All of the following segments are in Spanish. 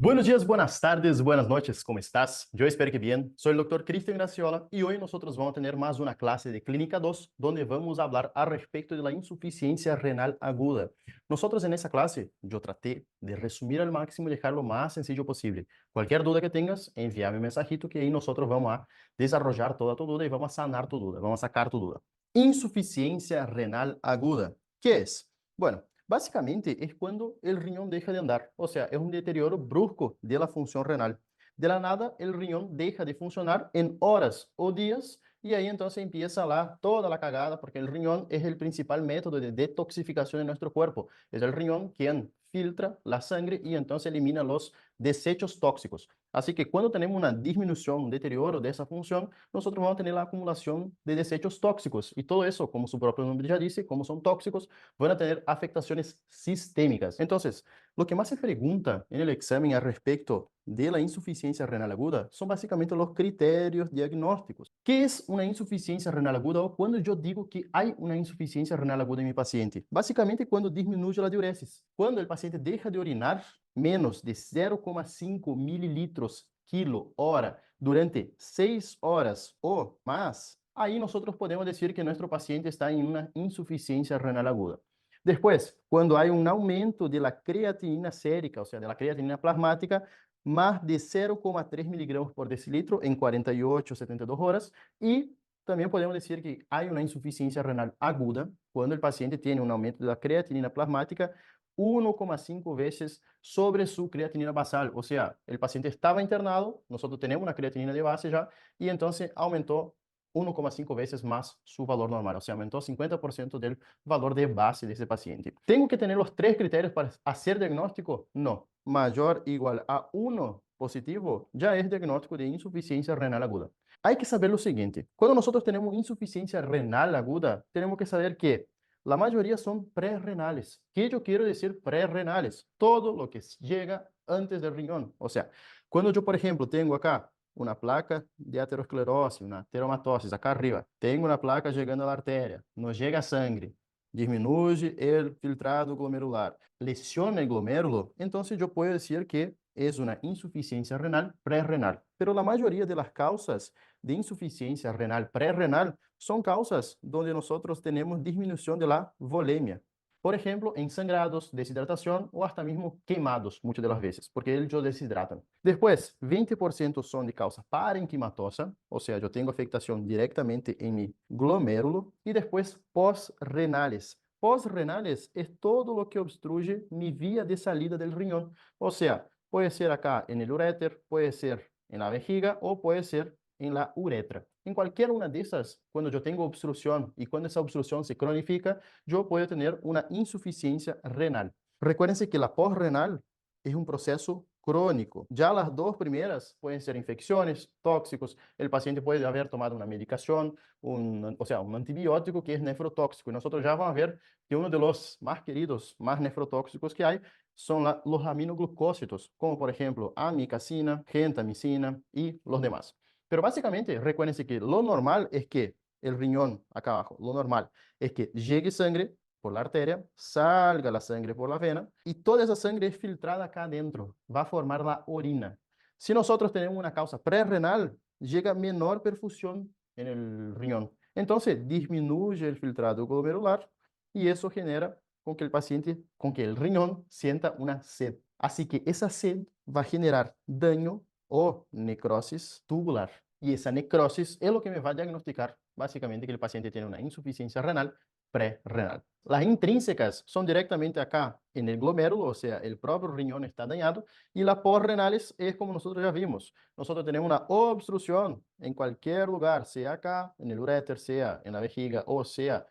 Buenos días, buenas tardes, buenas noches, ¿cómo estás? Yo espero que bien. Soy el doctor Cristian Graciola y hoy nosotros vamos a tener más una clase de Clínica 2 donde vamos a hablar al respecto de la insuficiencia renal aguda. Nosotros en esa clase yo traté de resumir al máximo y dejar lo más sencillo posible. Cualquier duda que tengas, envíame un mensajito que ahí nosotros vamos a desarrollar toda tu duda y vamos a sanar tu duda, vamos a sacar tu duda. Insuficiencia renal aguda. ¿Qué es? Bueno, básicamente es cuando el riñón deja de andar, o sea, es un deterioro brusco de la función renal. De la nada, el riñón deja de funcionar en horas o días y ahí entonces empieza toda la cagada, porque el riñón es el principal método de detoxificación de nuestro cuerpo. Es el riñón quien filtra la sangre y entonces elimina los desechos tóxicos. Así que cuando tenemos una disminución, un deterioro de esa función, nosotros vamos a tener la acumulación de desechos tóxicos. Y todo eso, como su propio nombre ya dice, como son tóxicos, van a tener afectaciones sistémicas. Entonces, lo que más se pregunta en el examen al respecto de la insuficiencia renal aguda son básicamente los criterios diagnósticos. ¿Qué es una insuficiencia renal aguda o cuando yo digo que hay una insuficiencia renal aguda en mi paciente? Básicamente cuando disminuye la diuresis. Cuando el paciente deja de orinar menos de 0,5 mililitros kilo hora durante 6 horas o más, ahí nosotros podemos decir que nuestro paciente está en una insuficiencia renal aguda. Después, cuando hay un aumento de la creatinina sérica, o sea, de la creatinina plasmática, más de 0,3 miligramos por decilitro en 48 72 horas. Y también podemos decir que hay una insuficiencia renal aguda cuando el paciente tiene un aumento de la creatinina plasmática 1,5 veces sobre su creatinina basal. O sea, el paciente estaba internado, nosotros tenemos una creatinina de base ya, y entonces aumentó 1,5 veces más su valor normal, o sea, aumentó 50% del valor de base de ese paciente. ¿Tengo que tener los tres criterios para hacer diagnóstico? No. Mayor o igual a 1 positivo ya es diagnóstico de insuficiencia renal aguda. Hay que saber lo siguiente, cuando nosotros tenemos insuficiencia renal aguda, tenemos que saber que la mayoría son prerrenales. ¿Qué yo quiero decir prerrenales? Todo lo que llega antes del riñón. O sea, cuando yo, por ejemplo, tengo acá una placa de aterosclerosis, una ateromatosis acá arriba, tengo una placa llegando a la arteria, no llega sangre, disminuye el filtrado glomerular, lesiona el glomérulo, entonces yo puedo decir que es una insuficiencia renal prerrenal. Pero la mayoría de las causas de insuficiencia renal prerrenal son causas donde nosotros tenemos disminución de la volemia. Por ejemplo, en sangrados, deshidratación o hasta mismo quemados, muchas de las veces, porque ellos deshidratan. Después, 20% son de causa parenquimatosa, o sea, yo tengo afectación directamente en mi glomérulo. Y después, pós-renales. Pós-renales es todo lo que obstruye mi vía de salida del riñón. O sea, puede ser acá en el uréter, puede ser en la vejiga o puede ser en la uretra. En cualquier una de esas, cuando yo tengo obstrucción y cuando esa obstrucción se cronifica, yo puedo tener una insuficiencia renal. Recuérdense que la posrenal es un proceso crónico. Ya las dos primeras pueden ser infecciones, tóxicos. El paciente puede haber tomado una medicación, o sea, un antibiótico que es nefrotóxico. Y nosotros ya vamos a ver que uno de los más queridos, más nefrotóxicos que hay son los aminoglucósidos, como por ejemplo amikacina, gentamicina y los demás. Pero básicamente, recuérdense que lo normal es que el riñón, acá abajo, lo normal es que llegue sangre por la arteria, salga la sangre por la vena y toda esa sangre es filtrada acá adentro, va a formar la orina. Si nosotros tenemos una causa prerrenal, llega menor perfusión en el riñón. Entonces, disminuye el filtrado glomerular y eso genera con que el paciente, con que el riñón sienta una sed. Así que esa sed va a generar daño o necrosis tubular. Y esa necrosis es lo que me va a diagnosticar básicamente que el paciente tiene una insuficiencia renal pré-renal. Las intrínsecas son directamente acá en el glomérulo, o sea, el propio riñón está dañado, y las posrenales es como nosotros ya vimos. Nosotros tenemos una obstrucción en cualquier lugar, sea acá, en el uréter, sea en la vejiga o sea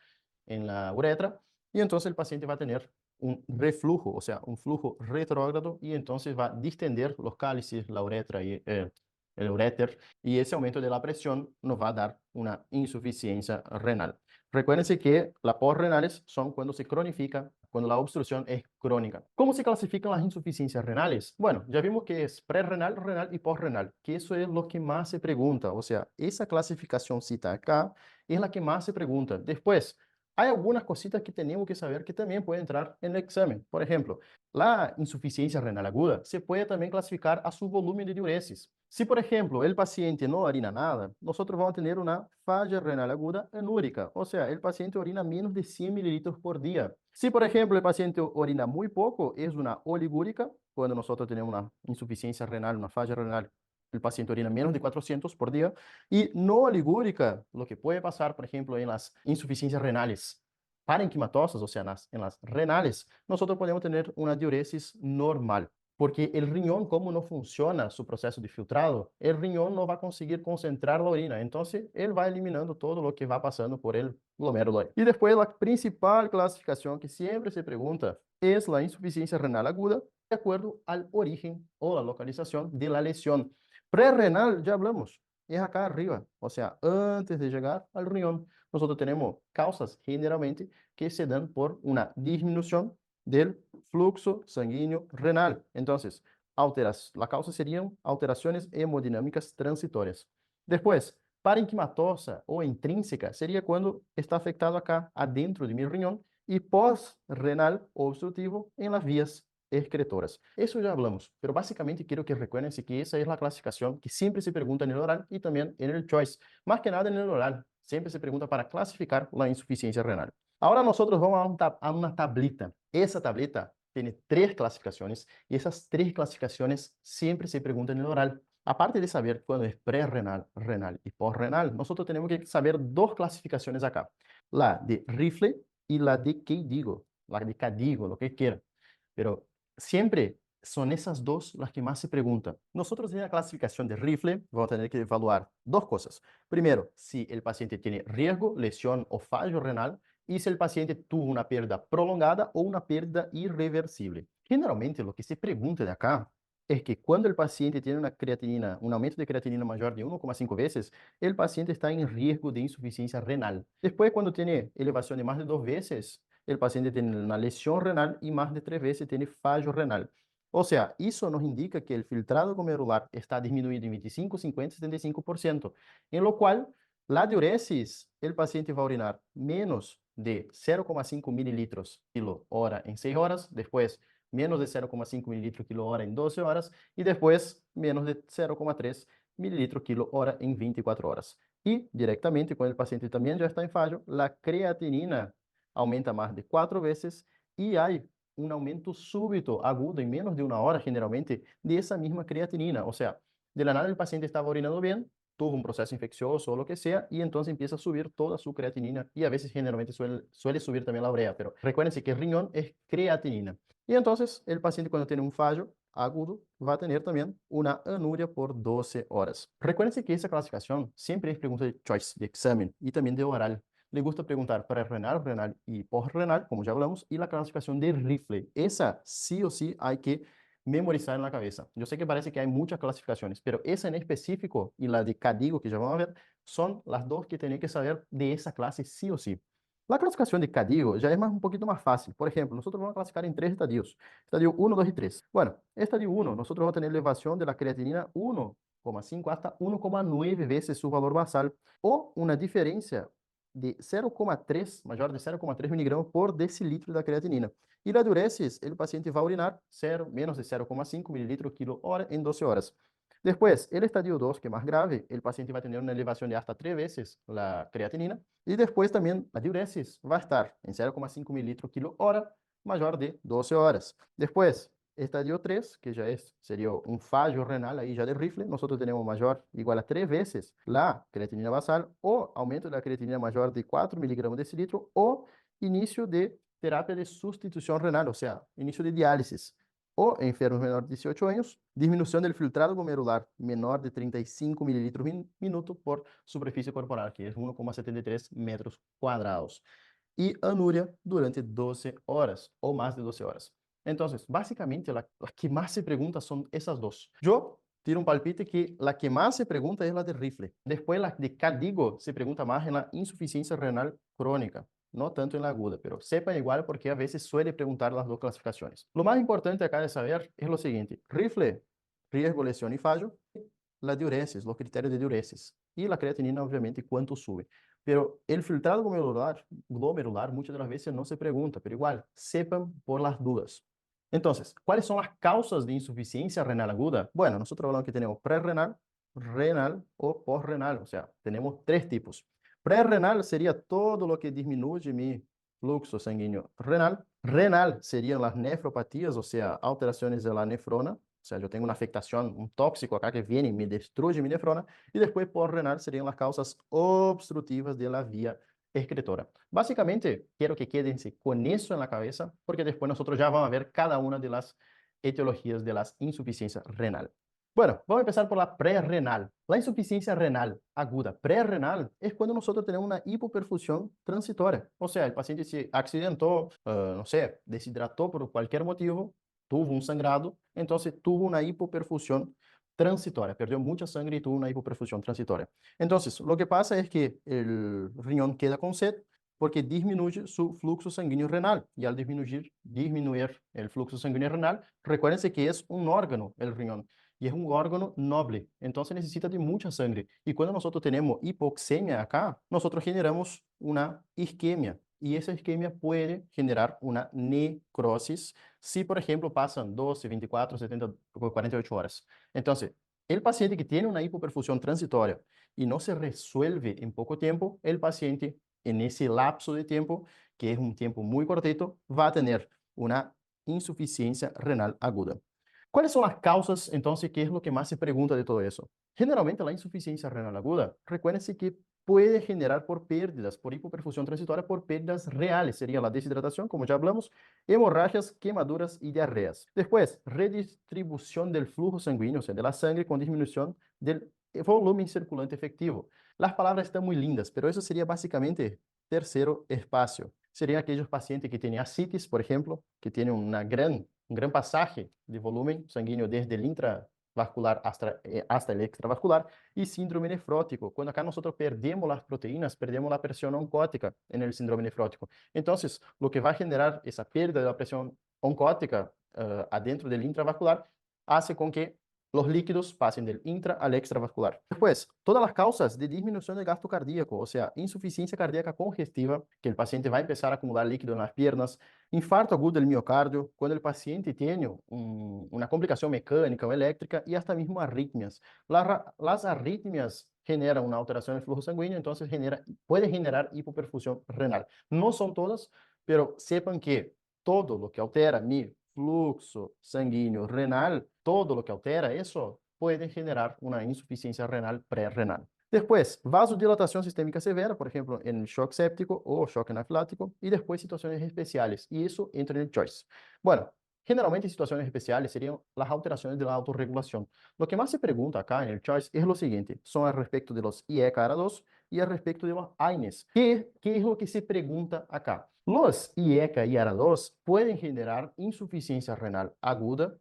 en la uretra, y entonces el paciente va a tener un reflujo, o sea, un flujo retrógrado, y entonces va a distender los cálices, la uretra y el uréter, y ese aumento de la presión nos va a dar una insuficiencia renal. Recuérdense que las posrenales son cuando se cronifica, cuando la obstrucción es crónica. ¿Cómo se clasifican las insuficiencias renales? Bueno, ya vimos que es prerrenal, renal y posrenal, que eso es lo que más se pregunta. O sea, esa clasificación cita acá es la que más se pregunta. Después, Hay algunas cositas que tenemos que saber que también pueden entrar en el examen. Por ejemplo, la insuficiencia renal aguda se puede también clasificar a su volumen de diuresis. Si, por ejemplo, el paciente no orina nada, nosotros vamos a tener una falla renal aguda anúrica, o sea, el paciente orina menos de 100 mililitros por día. Si, por ejemplo, el paciente orina muy poco, es una oligúrica, cuando nosotros tenemos una insuficiencia renal, una falla renal, el paciente orina menos de 400 por día. Y no oligúrica, lo que puede pasar, por ejemplo, en las insuficiencias renales parenquimatosas, o sea, en las renales, nosotros podemos tener una diuresis normal. Porque el riñón, como no funciona su proceso de filtrado, el riñón no va a conseguir concentrar la orina. Entonces, él va eliminando todo lo que va pasando por el glomérulo. Y después, la principal clasificación que siempre se pregunta es la insuficiencia renal aguda, de acuerdo al origen o la localización de la lesión. Pré-renal, ya hablamos, es acá arriba, o sea, antes de llegar al riñón. Nosotros tenemos causas generalmente que se dan por una disminución del flujo sanguíneo renal. Entonces, la causa serían alteraciones hemodinámicas transitorias. Después, parenquimatosa o intrínseca sería cuando está afectado acá adentro de mi riñón y pós-renal obstrutivo en las vías excretoras. Eso ya hablamos, pero básicamente quiero que recuerden que esa es la clasificación que siempre se pregunta en el oral y también en el choice. Más que nada en el oral, siempre se pregunta para clasificar la insuficiencia renal. Ahora nosotros vamos a una tablita. Esa tablita tiene 3 clasificaciones y esas 3 clasificaciones siempre se preguntan en el oral. Aparte de saber cuándo es pré-renal, renal y post-renal, nosotros tenemos que saber 2 clasificaciones acá. La de Rifle y la de Keidigo, la de Cadigo, lo que quiera. Pero siempre son esas 2 las que más se preguntan. Nosotros en la clasificación de Rifle vamos a tener que evaluar 2 cosas. Primero, si el paciente tiene riesgo, lesión o fallo renal y si el paciente tuvo una pérdida prolongada o una pérdida irreversible. Generalmente lo que se pregunta de acá es que cuando el paciente tiene una creatinina, un aumento de creatinina mayor de 1,5 veces, el paciente está en riesgo de insuficiencia renal. Después, cuando tiene elevación de más de 2 veces, el paciente tiene una lesión renal y más de 3 veces tiene fallo renal. O sea, eso nos indica que el filtrado glomerular está disminuido en 25, 50, 75%, en lo cual la diuresis, el paciente va a orinar menos de 0,5 mililitros kilo hora en 6 horas, después menos de 0,5 mililitros kilo hora en 12 horas y después menos de 0,3 mililitros kilo hora en 24 horas. Y directamente, cuando el paciente también ya está en fallo, la creatinina aumenta más de 4 veces y hay un aumento súbito, agudo, en menos de una hora generalmente, de esa misma creatinina. O sea, de la nada el paciente estaba orinando bien, tuvo un proceso infeccioso o lo que sea, y entonces empieza a subir toda su creatinina, y a veces generalmente suele subir también la urea, pero recuérdense que el riñón es creatinina. Y entonces el paciente cuando tiene un fallo agudo va a tener también una anuria por 12 horas. Recuérdense que esa clasificación siempre es pregunta de choice, de examen y también de oral. Le gusta preguntar para renal, renal y post-renal, como ya hablamos, y la clasificación de Rifle. Esa sí o sí hay que memorizar en la cabeza. Yo sé que parece que hay muchas clasificaciones, pero esa en específico y la de Cadigo, que ya vamos a ver, son las 2 que tienen que saber de esa clase sí o sí. La clasificación de Cadigo ya es un poquito más fácil. Por ejemplo, nosotros vamos a clasificar en 3 estadios. Estadio 1, 2 y 3. Bueno, estadio 1, nosotros vamos a tener elevación de la creatinina 1,5 hasta 1,9 veces su valor basal o una diferencia de 0,3, mayor de 0,3 miligramos por decilitro da creatinina. E la diuresis, el paciente va a orinar menos de 0,5 mililitros kilo hora en 12 horas. Después, el estadio 2, que es más grave, el paciente va a tener una elevación de hasta 3 veces la creatinina. Y después también la diuresis va a estar en 0,5 mililitros kilo hora, mayor de 12 horas. Después, estadio 3, que ya sería un fallo renal ahí ya de Rifle, nosotros tenemos mayor igual a 3 veces la creatinina basal o aumento de la creatinina mayor de 4 miligramos de decilitro o inicio de terapia de sustitución renal, o sea, inicio de diálisis. O enfermos menores de 18 años, disminución del filtrado glomerular menor de 35 mililitros minuto por superficie corporal, que es 1,73 metros cuadrados. Y anuria durante 12 horas o más de 12 horas. Entonces, básicamente, la que más se pregunta son esas 2. Yo tiro un palpite que la que más se pregunta es la de Rifle. Después, la de Cadigo se pregunta más en la insuficiencia renal crónica. No tanto en la aguda, pero sepa igual porque a veces suele preguntar las 2 clasificaciones. Lo más importante acá de saber es lo siguiente. Rifle, riesgo, lesión y fallo. La diuresis, los criterios de diuresis. Y la creatinina, obviamente, cuánto sube. pero el filtrado glomerular muchas de las veces no se pregunta, pero igual, sepan por las dudas. Entonces, ¿cuáles son las causas de insuficiencia renal aguda? Bueno, nosotros hablamos que tenemos prerrenal, renal o postrenal, o sea, tenemos tres tipos. Prerrenal sería todo lo que disminuye mi flujo sanguíneo renal. Renal serían las nefropatías, o sea, alteraciones de la nefrona. O sea, yo tengo una afectación, un tóxico acá que viene y me destruye mi nefrona. Y después, postrenal, serían las causas obstructivas de la vía excretora. Básicamente, quiero que quédense con eso en la cabeza, porque después nosotros ya vamos a ver cada una de las etiologías de las insuficiencias renal. Bueno, vamos a empezar por la prerrenal. La insuficiencia renal aguda prerrenal es cuando nosotros tenemos una hipoperfusión transitoria. O sea, el paciente se accidentó, no sé, deshidrató por cualquier motivo, tuvo un sangrado, entonces tuvo una hipoperfusión transitoria, perdió mucha sangre y tuvo una hipoperfusión transitoria. Entonces, lo que pasa es que el riñón queda con sed porque disminuye su flujo sanguíneo renal. Y al disminuir el flujo sanguíneo renal, recuérdense que es un órgano, el riñón, y es un órgano noble, entonces necesita de mucha sangre. Y cuando nosotros tenemos hipoxemia acá, nosotros generamos una isquemia. Y esa isquemia puede generar una necrosis si, por ejemplo, pasan 12, 24, 70, 48 horas. Entonces, el paciente que tiene una hipoperfusión transitoria y no se resuelve en poco tiempo, el paciente en ese lapso de tiempo, que es un tiempo muy cortito, va a tener una insuficiencia renal aguda. ¿Cuáles son las causas, entonces, qué es lo que más se pregunta de todo eso? Generalmente la insuficiencia renal aguda, recuérdense que puede generar por pérdidas, por hipoperfusión transitoria, por pérdidas reales. Sería la deshidratación, como ya hablamos, hemorragias, quemaduras y diarreas. Después, redistribución del flujo sanguíneo, o sea, de la sangre con disminución del volumen circulante efectivo. Las palabras están muy lindas, pero eso sería básicamente tercero espacio. Serían aquellos pacientes que tienen ascitis, por ejemplo, que tienen un gran pasaje de volumen sanguíneo desde el intravascular hasta el extravascular, y síndrome nefrótico, cuando acá nosotros perdemos las proteínas, perdemos la presión oncótica en el síndrome nefrótico. Entonces, lo que va a generar esa pérdida de la presión oncótica adentro del intravascular hace con que los líquidos pasen del intra al extravascular. Después, todas las causas de disminución del gasto cardíaco, o sea, insuficiencia cardíaca congestiva, que el paciente va a empezar a acumular líquido en las piernas, infarto agudo del miocardio, cuando el paciente tiene una complicación mecánica o eléctrica, y hasta mismo arritmias. Las arritmias generan una alteración del flujo sanguíneo, entonces puede generar hipoperfusión renal. No son todas, pero sepan que todo lo que altera mi fluxo sanguíneo renal, todo lo que altera eso puede generar una insuficiencia renal prerrenal. Después, vasodilatación sistémica severa, por ejemplo, en el shock séptico o shock anafilático, y después situaciones especiales, y eso entra en el choice. Bueno, generalmente situaciones especiales serían las alteraciones de la autorregulación. Lo que más se pregunta acá en el choice es lo siguiente, son al respecto de los IECA ARA2 y al respecto de los AINES. ¿Qué es lo que se pregunta acá? Los IECA y ARA2 pueden generar insuficiencia renal aguda,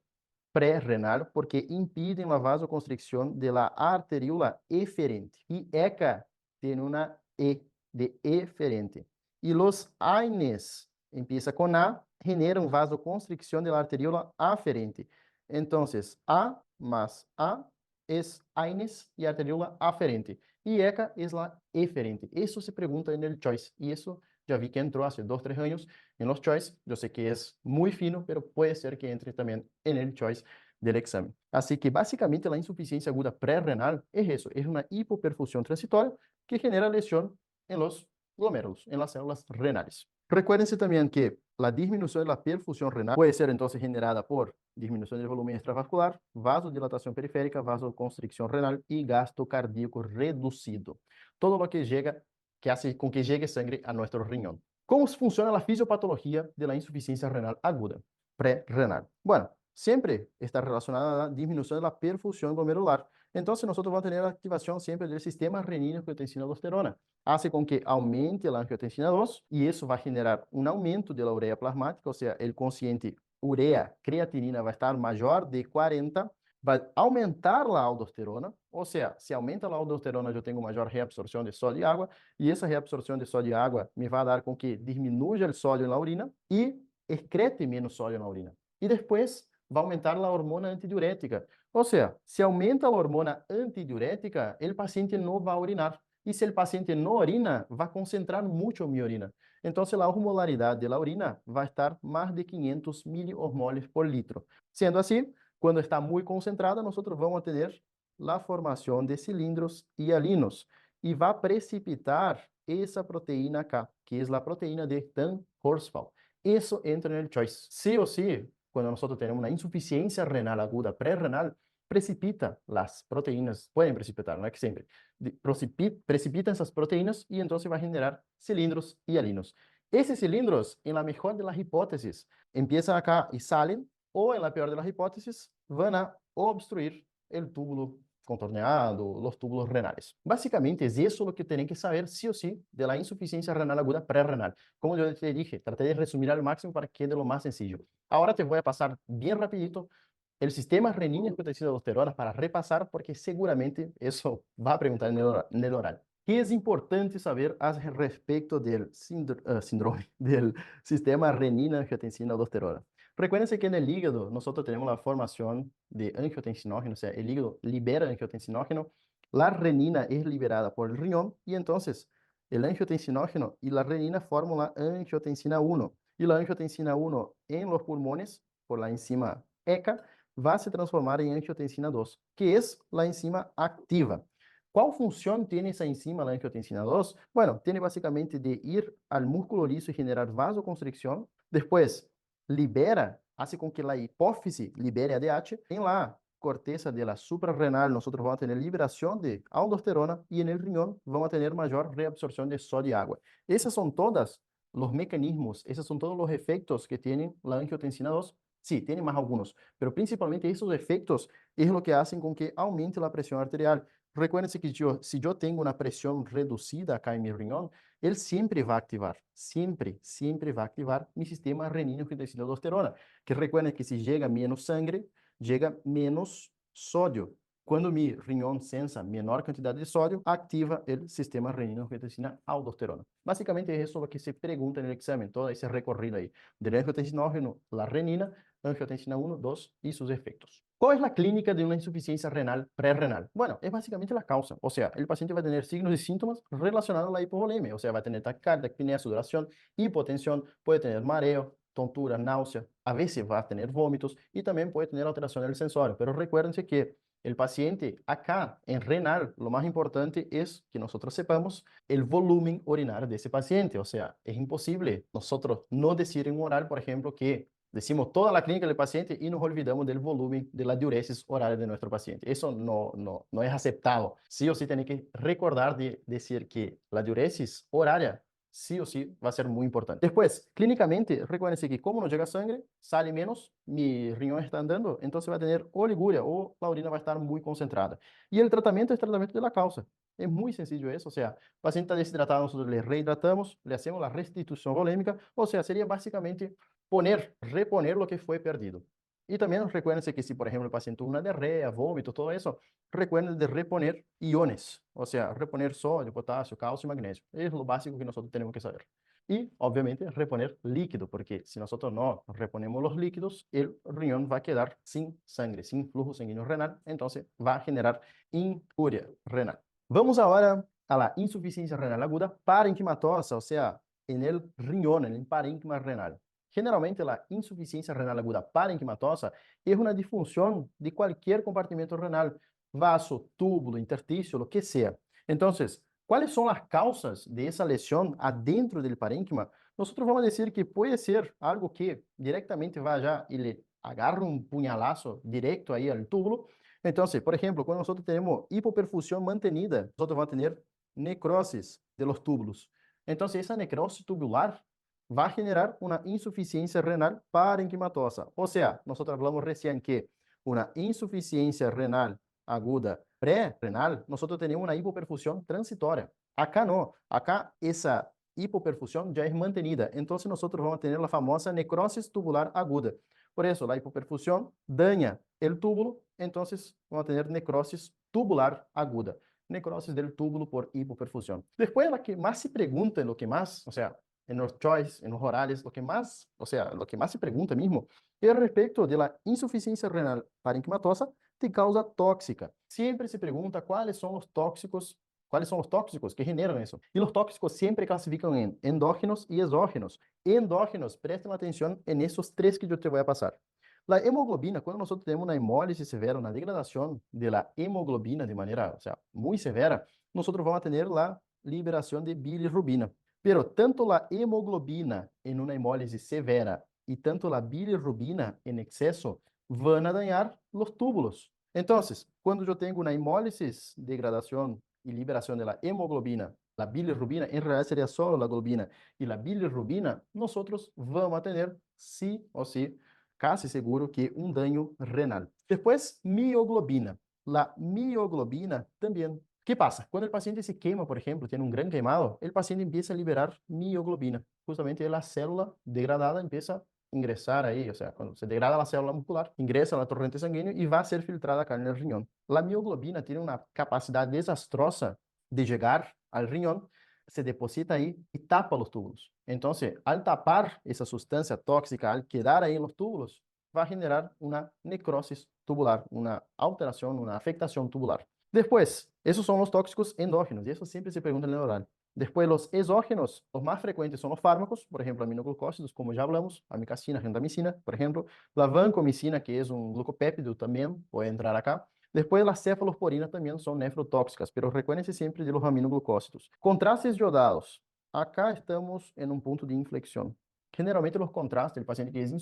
pré-renal, porque impiden la vasoconstricción de la arteríola eferente. Y ECA tiene una E de eferente. Y los AINES, empieza con A, generan vasoconstricción de la arteríola aferente. Entonces, A más A es AINES y arteríola aferente. Y ECA es la eferente. Eso se pregunta en el choice. Y eso ya vi que entró hace 2, 3 años en los choice. Yo sé que es muy fino, pero puede ser que entre también en el choice del examen. Así que básicamente la insuficiencia aguda prerrenal es eso, es una hipoperfusión transitoria que genera lesión en los glomérulos, en las células renales. Recuérdense también que la disminución de la perfusión renal puede ser entonces generada por disminución del volumen extravascular, vasodilatación periférica, vasoconstricción renal y gasto cardíaco reducido. Todo lo que llega, que hace con que llegue sangre a nuestro riñón. ¿Cómo funciona la fisiopatología de la insuficiencia renal aguda prerrenal? Bueno, siempre está relacionada a la disminución de la perfusión glomerular. Entonces, nosotros vamos a tener la activación siempre del sistema renina-angiotensina-aldosterona. Hace con que aumente la angiotensina 2 y eso va a generar un aumento de la urea plasmática, o sea, el consciente urea-creatinina va a estar mayor de 40, vai aumentar a aldosterona, ou seja, se aumenta a aldosterona, eu tenho maior reabsorção de sódio e água, e essa reabsorção de sódio e água me vai dar com que diminua o sódio na urina e excrete menos sódio na urina. E depois vai aumentar a hormona antidiurética. Ou seja, se aumenta a hormona antidiurética, o paciente não vai urinar. Y si el paciente no orina, va a concentrar mucho mi orina. Entonces la osmolaridad de la orina va a estar más de 500 miliosmoles por litro. Siendo así, cuando está muy concentrada, nosotros vamos a tener la formación de cilindros hialinos y va a precipitar esa proteína acá, que es la proteína de Tan-Horsfall. Eso entra en el choice. Sí o sí, cuando nosotros tenemos una insuficiencia renal aguda prerrenal, precipita las proteínas, pueden precipitar, no es que siempre, precipitan esas proteínas y entonces va a generar cilindros hialinos. Esos cilindros, en la mejor de las hipótesis, empiezan acá y salen, o en la peor de las hipótesis, van a obstruir el túbulo contorneado, los túbulos renales. Básicamente es eso lo que tienen que saber sí o sí de la insuficiencia renal aguda prerrenal. Como yo te dije, traté de resumir al máximo para que quede lo más sencillo. Ahora te voy a pasar bien rapidito el sistema renina-angiotensina-aldosterona para repasar, porque seguramente eso va a preguntar en el oral. ¿Qué es importante saber al respecto del síndrome del sistema renina-angiotensina-aldosterona? Recuérdense que en el hígado nosotros tenemos la formación de angiotensinógeno, o sea, el hígado libera angiotensinógeno, la renina es liberada por el riñón y entonces el angiotensinógeno y la renina forman la angiotensina 1 y la angiotensina 1 en los pulmones por la enzima ECA va a se transformar en angiotensina 2, que es la enzima activa. ¿Cuál función tiene esa enzima, la angiotensina 2? Bueno, tiene básicamente de ir al músculo liso y generar vasoconstricción. Después, libera, hace con que la hipófise libere ADH. En la corteza de la suprarrenal, nosotros vamos a tener liberación de aldosterona y en el riñón vamos a tener mayor reabsorción de sodio y agua. Esas son todas los mecanismos, esos son todos los efectos que tiene la angiotensina 2. Sí, tiene más algunos, pero principalmente esos efectos es lo que hacen con que aumente la presión arterial. Recuérdense que si yo tengo una presión reducida acá en mi riñón, él siempre va a activar, siempre va a activar mi sistema renina-angiotensina-aldosterona, que recuerden que si llega menos sangre, llega menos sodio. Cuando mi riñón sensa menor cantidad de sodio, activa el sistema renina-angiotensina-aldosterona. Básicamente es eso lo que se pregunta en el examen, todo ese recorrido ahí, del angiotensinógeno, la renina, angiotensina 1, 2 y sus efectos. ¿Cuál es la clínica de una insuficiencia renal prerrenal? Bueno, es básicamente la causa. O sea, el paciente va a tener signos y síntomas relacionados a la hipovolemia. O sea, va a tener taquicardia, apnea, sudoración, hipotensión, puede tener mareo, tontura, náusea, a veces va a tener vómitos y también puede tener alteración del sensório. Pero recuérdense que el paciente acá en renal, lo más importante es que nosotros sepamos el volumen urinario de ese paciente. O sea, es imposible nosotros no decir en oral, por ejemplo, que decimos toda la clínica del paciente y nos olvidamos del volumen de la diuresis oral de nuestro paciente. Eso no es aceptado. Sí o sí tiene que recordar de decir que la diuresis horaria sí o sí va a ser muy importante. Después, clínicamente, recuérdense que como no llega sangre, sale menos, mi riñón está andando, entonces va a tener oliguria o la orina va a estar muy concentrada. Y el tratamiento es tratamiento de la causa. Es muy sencillo eso, o sea, el paciente está deshidratado, nosotros le rehidratamos, le hacemos la restitución volémica, o sea, sería básicamente reponer lo que fue perdido. Y también recuérdense que si, por ejemplo, el paciente tuvo una diarrea, vómito, todo eso, recuerden de reponer iones, o sea, reponer sodio, potasio, calcio y magnesio. Es lo básico que nosotros tenemos que saber. Y, obviamente, reponer líquido, porque si nosotros no reponemos los líquidos, el riñón va a quedar sin sangre, sin flujo sanguíneo renal, entonces va a generar inúria renal. Vamos ahora a la insuficiencia renal aguda parenquimatosa, o sea, en el riñón, en el parénquima renal. Generalmente, la insuficiencia renal aguda parenquimatosa es una disfunción de cualquier compartimento renal, vaso, túbulo, intersticio, lo que sea. Entonces, ¿cuáles son las causas de esa lesión adentro del parénquima? Nosotros vamos a decir que puede ser algo que directamente vaya y le agarre un puñalazo directo ahí al túbulo. Entonces, por ejemplo, cuando nosotros tenemos hipoperfusión mantenida, nosotros vamos a tener necrosis de los túbulos. Entonces, esa necrosis tubular va a generar una insuficiencia renal parenquimatosa. O sea, nosotros hablamos recién que una insuficiencia renal aguda pré-renal, nosotros tenemos una hipoperfusión transitoria. Acá no, acá esa hipoperfusión ya es mantenida. Entonces nosotros vamos a tener la famosa necrosis tubular aguda. Por eso, la hipoperfusión daña el túbulo, entonces vamos a tener necrosis tubular aguda. Necrosis del túbulo por hipoperfusión. Después, la que más se pregunta, lo que más, o sea, en los choice, en los orales, lo que más, o sea, lo que más se pregunta mismo es respecto de la insuficiencia renal parenquimatosa de causa tóxica. Siempre se pregunta cuáles son los tóxicos, ¿Cuáles son los tóxicos que generan eso? Y los tóxicos siempre clasifican en endógenos y exógenos. Endógenos, presten atención en esos tres que yo te voy a pasar. La hemoglobina, cuando nosotros tenemos una hemólisis severa, una degradación de la hemoglobina de manera, o sea, muy severa, nosotros vamos a tener la liberación de bilirrubina. Pero tanto la hemoglobina en una hemólisis severa y tanto la bilirrubina en exceso van a dañar los túbulos. Entonces, cuando yo tengo una hemólisis, degradación y liberación de la hemoglobina, la bilirrubina, en realidad sería solo la globina y la bilirrubina, nosotros vamos a tener sí o sí, casi seguro que un daño renal. Después, mioglobina. La mioglobina también. ¿Qué pasa? Cuando el paciente se quema, por ejemplo, tiene un gran quemado, el paciente empieza a liberar mioglobina. Justamente la célula degradada empieza a ingresar ahí, o sea, cuando se degrada la célula muscular, ingresa la torrente sanguínea y va a ser filtrada acá en el riñón. La mioglobina tiene una capacidad desastrosa de llegar al riñón, se deposita ahí y tapa los túbulos. Entonces, al tapar esa sustancia tóxica, al quedar ahí en los túbulos, va a generar una necrosis tubular, una alteración, una afectación tubular. Después, esos son los tóxicos endógenos, y eso siempre se pregunta en el oral. Después, los exógenos, los más frecuentes son los fármacos, por ejemplo, aminoglucósidos, como ya hablamos, amicacina, gentamicina, por ejemplo. La vancomicina, que es un glucopéptido, también puede entrar acá. Después, las cefalosporinas también son nefrotóxicas, pero recuérdense siempre de los aminoglucósidos. Contrastes yodados. Acá estamos en un punto de inflexión. Generalmente los contrastes, el paciente que es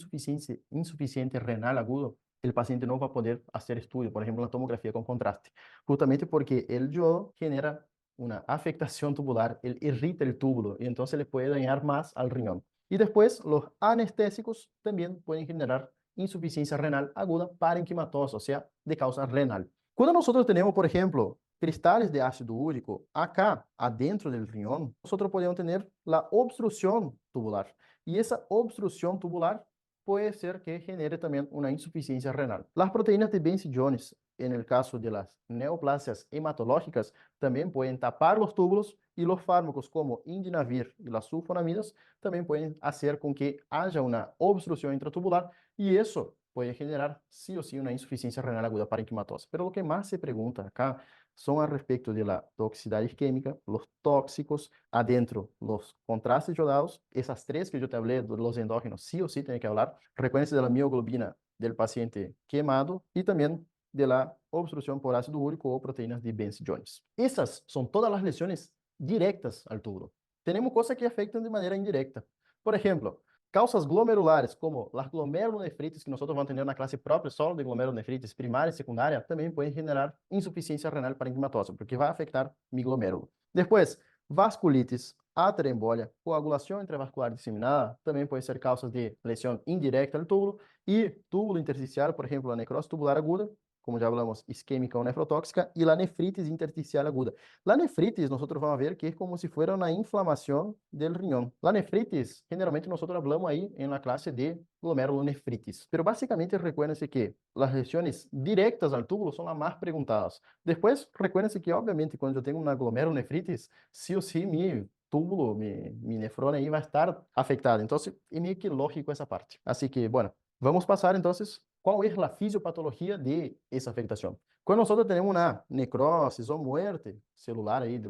insuficiente renal agudo, el paciente no va a poder hacer estudio, por ejemplo, la tomografía con contraste, justamente porque el yodo genera una afectación tubular, él irrita el túbulo y entonces le puede dañar más al riñón. Y después los anestésicos también pueden generar insuficiencia renal aguda parenquimatosa, o sea, de causa renal. Cuando nosotros tenemos, por ejemplo, cristales de ácido úrico acá adentro del riñón, nosotros podemos tener la obstrucción tubular. Y esa obstrucción tubular puede ser que genere también una insuficiencia renal. Las proteínas de Benz Jones, en el caso de las neoplasias hematológicas, también pueden tapar los túbulos y los fármacos como indinavir y las sulfonamidas también pueden hacer con que haya una obstrucción intratubular y eso puede generar sí o sí una insuficiencia renal aguda parenquimatosa. Pero lo que más se pregunta acá son a respecto de la toxicidad isquémica, los tóxicos, adentro los contrastes yodados, esas tres que yo te hablé de los endógenos, sí o sí tiene que hablar, recuérdense de la mioglobina del paciente quemado y también de la obstrucción por ácido úrico o proteínas de Benz Jones. Esas son todas las lesiones directas al túbulo. Tenemos cosas que afectan de manera indirecta. Por ejemplo, causas glomerulares, como las glomerulonefritis, que nosotros vamos a tener una clase propia solo de glomerulonefritis primaria y secundaria, también pueden generar insuficiencia renal parenquimatosa, porque va a afectar mi glomérulo. Después, vasculitis, aterembolia, coagulación intravascular diseminada, também pode ser causas de lesão indireta do túbulo, e túbulo intersticial, por exemplo, a necrose tubular aguda, como já falamos, isquêmica ou nefrotóxica, e a nefritis intersticial aguda. A nefritis, nós vamos ver que é como se fosse uma inflamação do riñón. A nefritis, generalmente, nós falamos aí em uma classe de glomerulonefritis. Pero básicamente, recuérdense que as lesões diretas ao túbulo são as mais perguntadas. Depois, recuérdense que, obviamente, quando eu tenho uma glomerulonefritis, sí o sí mi túbulo, mi nefrona ahí va a estar afectada. Entonces, es medio que lógico esa parte. Así que, bueno, vamos a pasar entonces, ¿cuál es la fisiopatología de esa afectación? Cuando nosotros tenemos una necrosis o muerte celular ahí de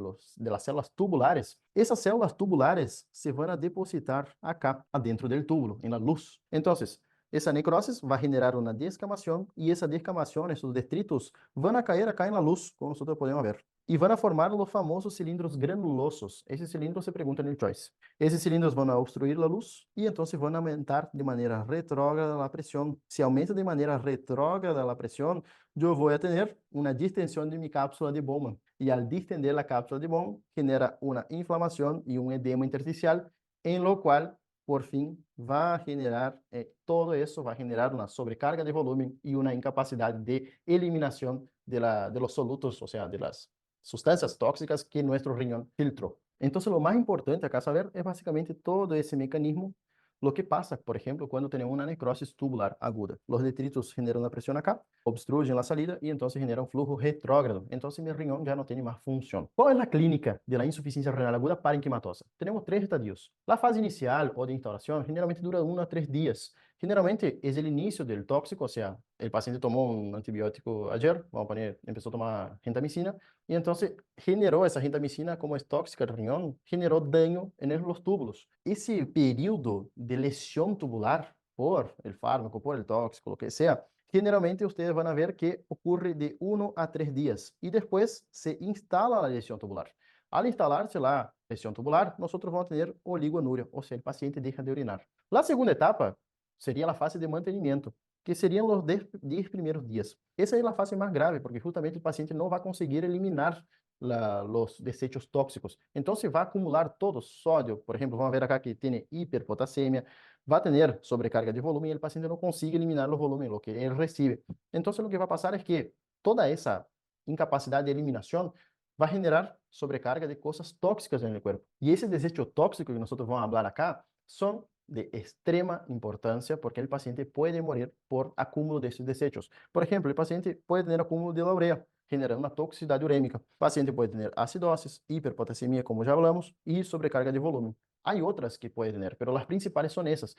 las células tubulares, esas células tubulares se van a depositar acá, adentro del túbulo, en la luz. Entonces, essa necrosis vai generar uma descamação e essa descamação, esses detritos, vão cair acá na luz, como nós podemos ver. E vão formar os famosos cilindros granulosos. Esses cilindros se perguntam no choice. Esses cilindros vão obstruir a luz e então vão aumentar de maneira retrógrada a pressão. Se aumenta de maneira retrógrada a pressão, eu vou ter uma distensão de minha cápsula de Bowman. E ao distender a cápsula de Bowman, genera uma inflamação e um edema intersticial, em lo qual por fin va a generar, todo eso va a generar una sobrecarga de volumen y una incapacidad de eliminación de los solutos, o sea, de las sustancias tóxicas que nuestro riñón filtró. Entonces, lo más importante acá saber es básicamente todo ese mecanismo. Lo que pasa, por ejemplo, cuando tenemos una necrosis tubular aguda. Los detritos generan una presión acá, obstruyen la salida y entonces generan flujo retrógrado. Entonces mi riñón ya no tiene más función. ¿Cuál es la clínica de la insuficiencia renal aguda parenquimatosa? Tenemos tres estadios. La fase inicial o de instauración generalmente dura 1 a 3 días. Generalmente es el inicio del tóxico, o sea, el paciente tomó un antibiótico ayer, vamos a poner, empezó a tomar gentamicina, y entonces generó esa gentamicina, como es tóxica al riñón, generó daño en los túbulos. Ese periodo de lesión tubular por el fármaco, por el tóxico, lo que sea, generalmente ustedes van a ver que ocurre de 1 a 3 días y después se instala la lesión tubular. Al instalarse la lesión tubular, nosotros vamos a tener oligonuria, o sea, el paciente deja de orinar. La segunda etapa sería la fase de mantenimiento, que serían los 10 primeros días. Esa es la fase más grave, porque justamente el paciente no va a conseguir eliminar los desechos tóxicos. Entonces va a acumular todo sodio. Por ejemplo, vamos a ver acá que tiene hiperpotasemia, va a tener sobrecarga de volumen y el paciente no consigue eliminar los volúmenes, lo que él recibe. Entonces lo que va a pasar es que toda esa incapacidad de eliminación va a generar sobrecarga de cosas tóxicas en el cuerpo. Y ese desecho tóxico que nosotros vamos a hablar acá son de extrema importancia porque el paciente puede morir por acúmulo de estos desechos. Por ejemplo, el paciente puede tener acúmulo de la urea, generando una toxicidad urémica. El paciente puede tener acidosis, hiperpotasemia, como ya hablamos, y sobrecarga de volumen. Hay otras que puede tener, pero las principales son esas.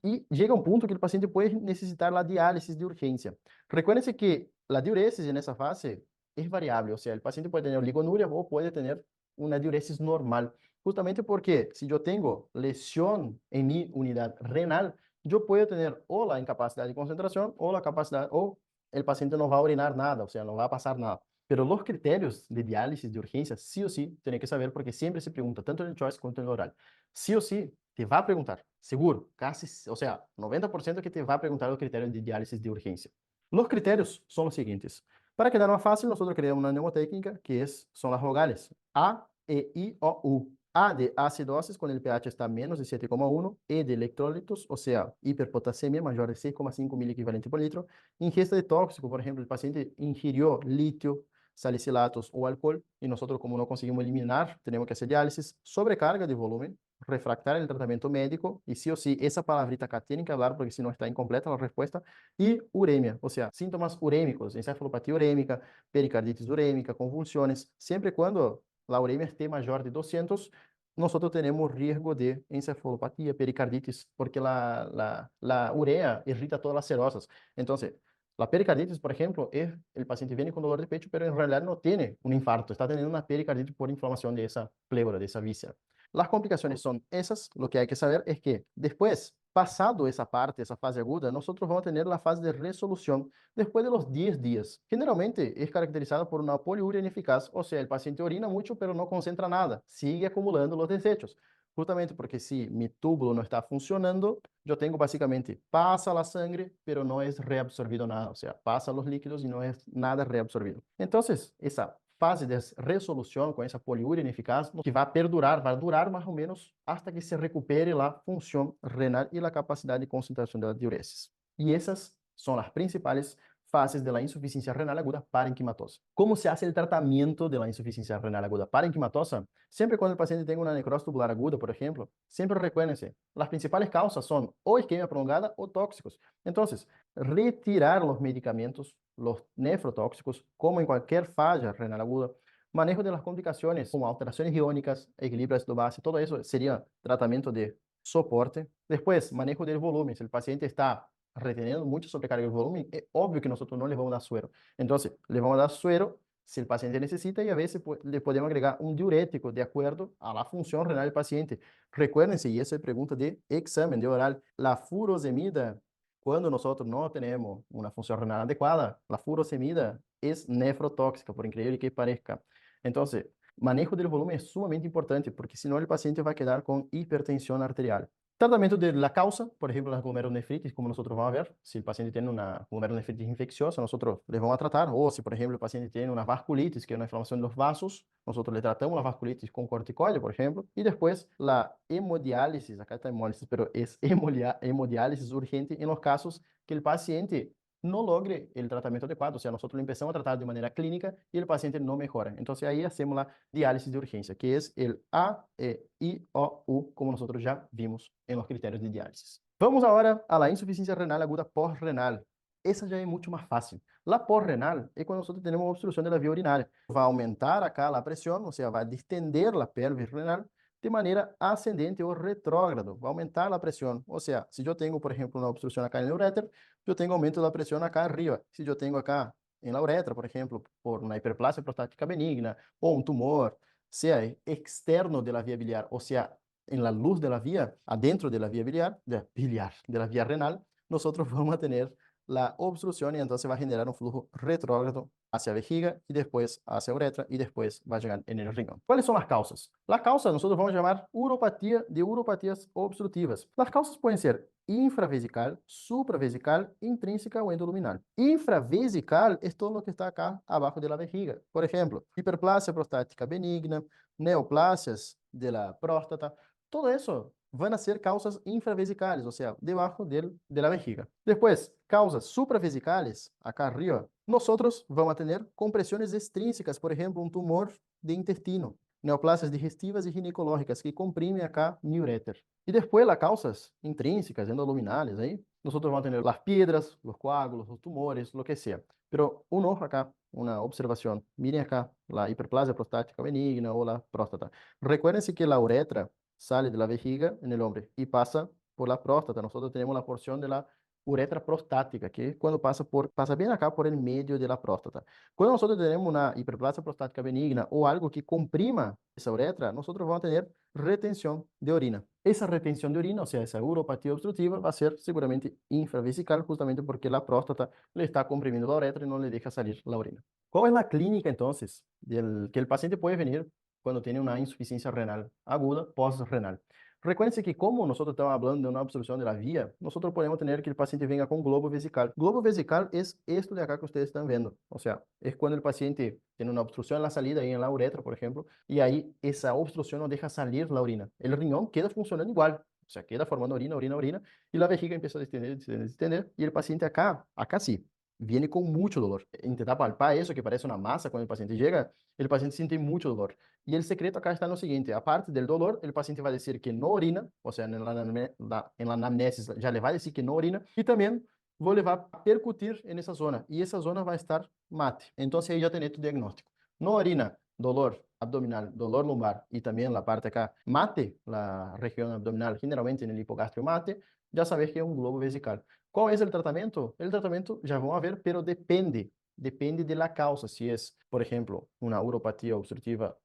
Y llega un punto que el paciente puede necesitar la diálisis de urgencia. Recuérdense que la diuresis en esa fase es variable, o sea, el paciente puede tener oligonuria o puede tener una diuresis normal. Justamente porque si yo tengo lesión en mi unidad renal, yo puedo tener o la incapacidad de concentración o la capacidad, o el paciente no va a orinar nada, o sea, no va a pasar nada. Pero los criterios de diálisis de urgencia, sí o sí, tienen que saber porque siempre se pregunta, tanto en el choice como en el oral. Sí o sí, te va a preguntar, seguro, casi, o sea, 90% que te va a preguntar los criterios de diálisis de urgencia. Los criterios son los siguientes. Para quedar más fácil, nosotros creamos una mnemotécnica que son las vogales A, E, I, O, U. A de acidosis, cuando el pH está menos de 7,1, E de electrolitos, o sea, hiperpotasemia mayor de 6,5 miliequivalente por litro. Ingesta de tóxico, por ejemplo, el paciente ingirió litio, salicilatos o alcohol, y nosotros, como no conseguimos eliminar, tenemos que hacer diálisis. Sobrecarga de volumen, refractar el tratamiento médico, y sí o sí, esa palabrita acá tienen que hablar, porque si no está incompleta la respuesta. Y uremia, o sea, síntomas urémicos, encefalopatía urémica, pericarditis urémica, convulsiones, siempre cuando la uremia esté mayor de 200, nosotros tenemos riesgo de encefalopatía, pericarditis, porque la urea irrita todas las serosas. Entonces, la pericarditis, por ejemplo, es el paciente viene con dolor de pecho, pero en realidad no tiene un infarto, está teniendo una pericarditis por inflamación de esa pleura, de esa víscera. Las complicaciones son esas. Lo que hay que saber es que después, pasado esa parte, esa fase aguda, nosotros vamos a tener la fase de resolución después de los 10 días. Generalmente es caracterizada por una poliuria ineficaz, o sea, el paciente orina mucho, pero no concentra nada, sigue acumulando los desechos. Justamente porque si mi túbulo no está funcionando, yo tengo básicamente, pasa la sangre, pero no es reabsorbido nada, o sea, pasa los líquidos y no es nada reabsorbido. Entonces, esa fase de resolución com essa poliúria ineficaz, que vai perdurar, vai durar mais ou menos hasta que se recupere a função renal e a capacidade de concentração da diuresis. E essas são as principais fases de la insuficiencia renal aguda parenquimatosa. ¿Cómo se hace el tratamiento de la insuficiencia renal aguda parenquimatosa? Siempre cuando el paciente tenga una necrosis tubular aguda, por ejemplo, siempre recuérdense, las principales causas son o isquemia prolongada o tóxicos. Entonces, retirar los medicamentos, los nefrotóxicos, como en cualquier falla renal aguda, manejo de las complicaciones como alteraciones iónicas, equilibrio ácido-base, todo eso sería tratamiento de soporte. Después, manejo del volumen. Si el paciente está reteniendo mucho sobrecarga del volumen, es obvio que nosotros no le vamos a dar suero. Entonces, le vamos a dar suero si el paciente necesita y a veces le podemos agregar un diurético de acuerdo a la función renal del paciente. Recuérdense, y esa es pregunta de examen de oral, la furosemida, cuando nosotros no tenemos una función renal adecuada, la furosemida es nefrotóxica, por increíble que parezca. Entonces, manejo del volumen es sumamente importante porque si no el paciente va a quedar con hipertensión arterial. Tratamento de la causa, por ejemplo, la glomerulonefritis, como nosotros vamos a ver, si el paciente tiene una glomerulonefritis infecciosa, nosotros le vamos a tratar, o si, por ejemplo, el paciente tiene una vasculitis, que es una inflamación de los vasos, nosotros le tratamos la vasculitis con corticoide, por ejemplo, y después la hemodiálisis, acá está hemólisis, pero es hemodiálisis urgente en los casos que el paciente no logre el tratamiento adecuado, o sea, nosotros lo empezamos a tratar de manera clínica y el paciente no mejora. Entonces ahí hacemos la diálisis de urgencia, que es el A, E, I, O, U, como nosotros ya vimos en los criterios de diálisis. Vamos ahora a la insuficiencia renal aguda pós-renal. Essa já é muito mais fácil. La pós-renal é quando nós temos uma obstrução da via urinária. Vai aumentar acá a pressão, ou seja, vai distender a pelvis renal, de manera ascendente o retrógrado, va a aumentar la presión. O sea, si yo tengo, por ejemplo, una obstrucción acá en el uréter, yo tengo aumento de la presión acá arriba. Si yo tengo acá en la uretra, por ejemplo, por una hiperplasia prostática benigna o un tumor, sea externo de la vía biliar, o sea, en la luz de la vía, adentro de la vía biliar, de la vía renal, nosotros vamos a tener la obstrucción y entonces va a generar un flujo retrógrado hacia vejiga y después hacia uretra y después va a llegar en el riñón. ¿Cuáles son las causas? Las causas nosotros vamos a llamar uropatía de uropatías obstructivas. Las causas pueden ser infravesical, supravesical, intrínseca o endoluminal. Infravesical es todo lo que está acá abajo de la vejiga. Por ejemplo, hiperplasia prostática benigna, neoplasias de la próstata, todo eso van a ser causas infravesicales, o sea, debajo de la vejiga. Después, causas supravesicales, acá arriba, nosotros vamos a tener compresiones extrínsecas, por ejemplo, un tumor de intestino, neoplasias digestivas y ginecológicas que comprimen acá mi uréter. Y después las causas intrínsecas, endoluminales, ahí, nosotros vamos a tener las piedras, los coágulos, los tumores, lo que sea. Pero un ojo acá, una observación. Miren acá la hiperplasia prostática benigna o la próstata. Recuérdense que la uretra sale de la vejiga en el hombre y pasa por la próstata. Nosotros tenemos la porción de la uretra prostática, que es cuando pasa bien acá por el medio de la próstata. Cuando nosotros tenemos una hiperplasia prostática benigna o algo que comprima esa uretra, nosotros vamos a tener retención de orina. Esa retención de orina, o sea, esa uropatía obstructiva, va a ser seguramente infravesical, justamente porque la próstata le está comprimiendo la uretra y no le deja salir la orina. ¿Cuál es la clínica entonces que el paciente puede venir cuando tiene una insuficiencia renal aguda post-renal? Recuérdense que como nosotros estamos hablando de una obstrucción de la vía, nosotros podemos tener que el paciente venga con globo vesical. Globo vesical es esto de acá que ustedes están viendo. O sea, es cuando el paciente tiene una obstrucción en la salida, ahí en la uretra, por ejemplo, y ahí esa obstrucción no deja salir la orina. El riñón queda funcionando igual. O sea, queda formando orina, orina, orina, y la vejiga empieza a distender, distender, distender, y el paciente acá sí, viene con mucho dolor. Intentar palpar eso, que parece una masa cuando el paciente llega, el paciente siente mucho dolor. Y el secreto acá está en lo siguiente, aparte del dolor, el paciente va a decir que no orina, o sea, en la anamnesis ya le va a decir que no orina, y también le va a percutir en esa zona, y esa zona va a estar mate. Entonces ahí ya tenés tu diagnóstico. No orina, dolor abdominal, dolor lumbar, y también la parte acá, mate, la región abdominal, generalmente en el hipogastrio mate, ya sabes que es un globo vesical. ¿Cuál es el tratamiento? El tratamiento ya vamos a ver, pero depende de la causa. Si es, por ejemplo, una uropatía obstructiva,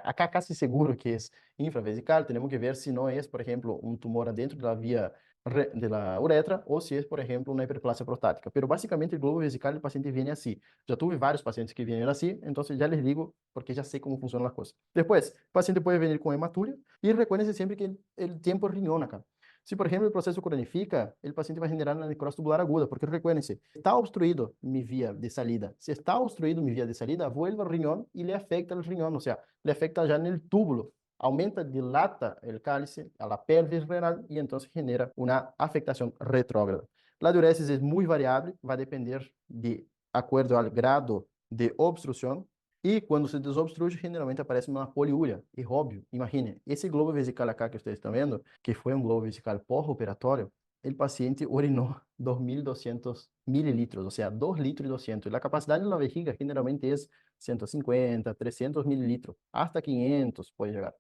acá casi seguro que es infravesical, tenemos que ver si no es, por ejemplo, un tumor dentro de la vía de la uretra o si es, por ejemplo, una hiperplasia prostática. Pero básicamente el globo vesical, el paciente viene así. Ya tuve varios pacientes que vienen así, entonces ya les digo porque ya sé cómo funcionan las cosas. Después, el paciente puede venir con hematuria y recuérdense siempre que el tiempo riñón acá. Si, por ejemplo, el proceso cronifica, el paciente va a generar una necrosis tubular aguda, porque recuérdense, está obstruido mi vía de salida. Si está obstruido mi vía de salida, vuelve al riñón y le afecta al riñón, o sea, le afecta ya en el túbulo. Aumenta, dilata el cálice a la pelvis renal y entonces genera una afectación retrógrada. La diuresis es muy variable, va a depender de acuerdo al grado de obstrucción. E quando se desobstrui, generalmente aparece uma poliúria. E óbvio, imagine, esse globo vesical acá que vocês estão vendo, que foi um globo vesical pós-operatório, o paciente orinou 2.200 mililitros, ou seja, 2 litros e 200. E a capacidade da vejiga generalmente é 150, 300 mililitros, hasta 500 pode chegar.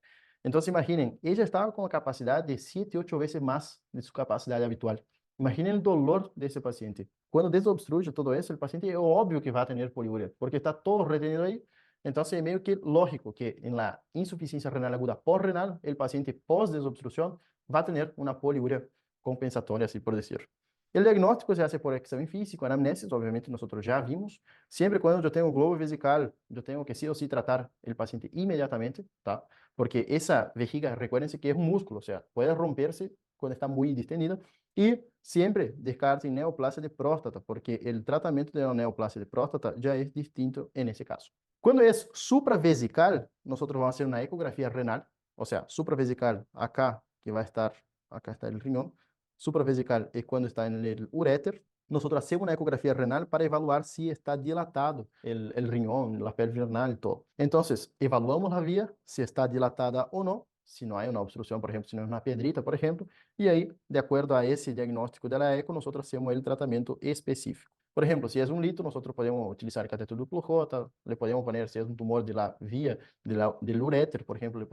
Então, imaginem, ele já estava com a capacidade de 7, 8 vezes mais de sua capacidade habitual. Imaginen o dolor desse paciente. Quando desobstrui todo isso, o paciente é óbvio que vai ter poliúria, porque está todo retenido aí. Entonces, es medio que lógico que en la insuficiencia renal aguda renal, el paciente post-desobstrucción va a tener una poliuria compensatoria, así por decir. El diagnóstico se hace por examen físico, anamnesis, obviamente nosotros ya vimos. Siempre cuando yo tengo globo vesical, yo tengo que sí o sí tratar el paciente inmediatamente, ¿tá? Porque esa vejiga, recuérdense que es un músculo, o sea, puede romperse cuando está muy distendida. Y siempre descarten neoplasia de próstata, porque el tratamiento de la neoplasia de próstata ya es distinto en ese caso. Cuando es supravesical, nosotros vamos a hacer una ecografía renal, o sea, supravesical acá, que va a estar, acá está el riñón, supravesical es cuando está en el uréter. Nosotros hacemos una ecografía renal para evaluar si está dilatado el riñón, la pelvis renal y todo. Entonces, evaluamos la vía, si está dilatada o no, si no hay una obstrucción, por ejemplo, si no es una piedrita, por ejemplo, y ahí, de acuerdo a ese diagnóstico de la eco, nosotros hacemos el tratamiento específico. Por ejemplo, si es un lito, nosotros podemos utilizar catéter duplo J, le podemos poner, si es un tumor de la vía del uréter, por ejemplo, le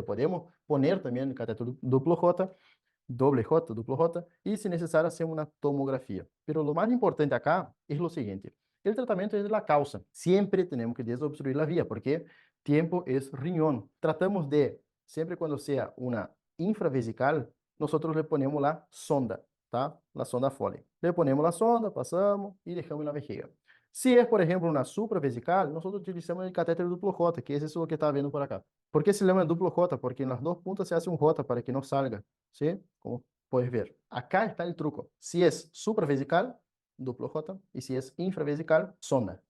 podemos poner también el catéter duplo J, doble J, duplo J, y si necesario hacemos una tomografía. Pero lo más importante acá es lo siguiente, el tratamiento es de la causa. Siempre tenemos que desobstruir la vía, porque tiempo es riñón. Tratamos de, siempre cuando sea una infravesical, nosotros le ponemos la sonda, ¿tá? La sonda Foley. Le ponemos la sonda, pasamos y dejamos en la vejiga. Si es, por ejemplo, una supravesical, nosotros utilizamos el catéter duplo J, que es eso lo que está viendo por acá. ¿Por qué se llama duplo J? Porque en las dos puntas se hace un J para que no salga, ¿sí? Como puedes ver. Acá está el truco. Si es supravesical, duplo J, y si es infravesical, sonda,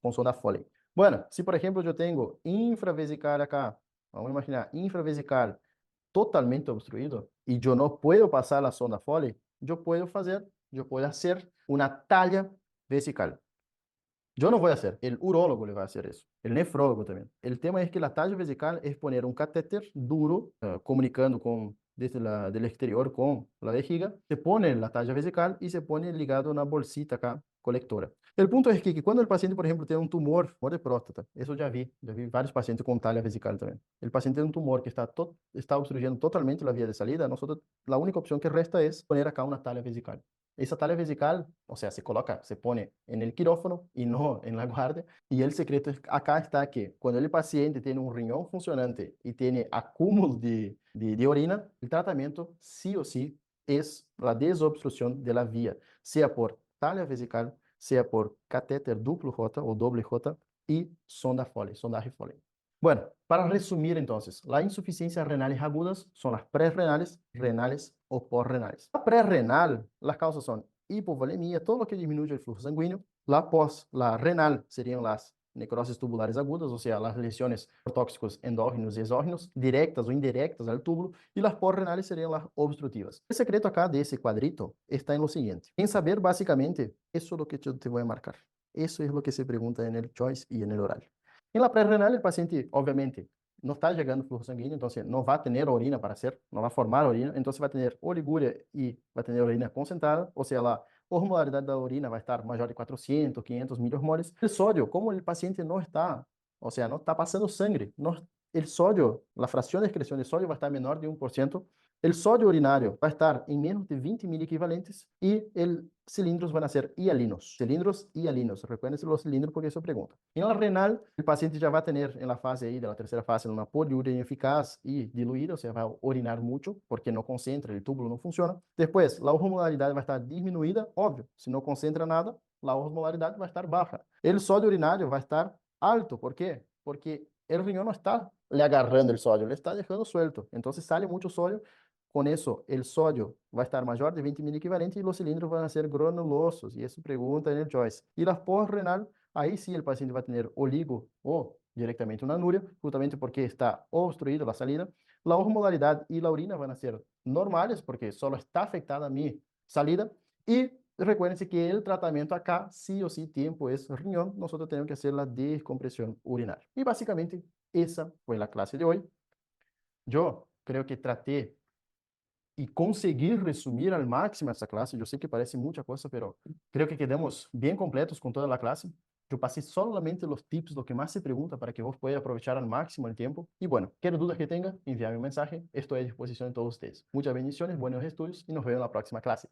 con sonda Foley. Bueno, si por ejemplo yo tengo infravesical acá, vamos a imaginar, infravesical totalmente obstruido y yo no puedo pasar la sonda Foley, yo puedo hacer una talla vesical. Yo no voy a hacer, el urólogo le va a hacer eso, el nefrólogo también. El tema es que la talla vesical es poner un catéter duro, comunicando desde del exterior con la vejiga, se pone la talla vesical y se pone ligado a una bolsita acá, colectora. El punto es que cuando el paciente, por ejemplo, tiene un tumor de próstata, eso ya vi varios pacientes con talla vesical también. El paciente tiene un tumor que está obstruyendo totalmente la vía de salida, nosotros, la única opción que resta es poner acá una talla vesical. Esa talla vesical, o sea, se pone en el quirófano y no en la guardia. Y el secreto acá está que cuando el paciente tiene un riñón funcionante y tiene acúmulo de orina, el tratamiento sí o sí es la desobstrucción de la vía, sea por talla vesical, sea por catéter duplo J o doble J y sondaje Foley. Bueno, para resumir entonces, las insuficiencias renales agudas son las prerrenales, renales o posrenales. La prerrenal, las causas son hipovolemia, todo lo que disminuye el flujo sanguíneo. La renal serían las necrosis tubulares agudas, o sea, las lesiones por tóxicos endógenos y exógenos, directas o indirectas al túbulo, y las posrenales serían las obstructivas. El secreto acá de ese cuadrito está en lo siguiente, en saber básicamente, eso es lo que yo te voy a marcar. Eso es lo que se pregunta en el choice y en el oral. En la prerrenal, el paciente, obviamente, no está llegando flujo sanguíneo, entonces no va a tener orina para hacer, no va a formar orina, entonces va a tener oliguria y va a tener orina concentrada, o sea, la osmolaridad de la orina va a estar mayor de 400, 500 miliosmoles. El sodio, como el paciente no está, o sea, no está pasando sangre, el sodio, la fracción de excreción de sodio va a estar menor de 1%, el sodio urinario va a estar en menos de 20 miliequivalentes y el cilindros van a ser hialinos. Cilindros hialinos. Recuerden los cilindros porque eso pregunta. En la renal, el paciente ya va a tener en la fase ahí de la tercera fase una poliuria ineficaz y diluida, o sea, va a orinar mucho porque no concentra, el túbulo no funciona. Después, la osmolaridad va a estar disminuida, obvio. Si no concentra nada, la osmolaridad va a estar baja. El sodio urinario va a estar alto. ¿Por qué? Porque el riñón no está le agarrando el sodio, le está dejando suelto. Entonces sale mucho sodio. Con eso, el sodio va a estar mayor de 20 miliequivalentes y los cilindros van a ser granulosos. Y eso pregunta en el choice. Y la posrenal, ahí sí el paciente va a tener oligo o directamente una anuria, justamente porque está obstruido la salida. La osmolaridad y la orina van a ser normales porque solo está afectada mi salida. Y recuérdense que el tratamiento acá, sí o sí, tiempo es riñón. Nosotros tenemos que hacer la descompresión urinaria. Y básicamente esa fue la clase de hoy. Yo creo que traté y conseguir resumir al máximo esta clase. Yo sé que parece mucha cosa, pero creo que quedamos bien completos con toda la clase. Yo pasé solamente los tips, lo que más se pregunta para que vos puedas aprovechar al máximo el tiempo. Y bueno, cualquier duda que tenga, envíame un mensaje. Estoy a disposición de todos ustedes. Muchas bendiciones, buenos estudios y nos vemos en la próxima clase.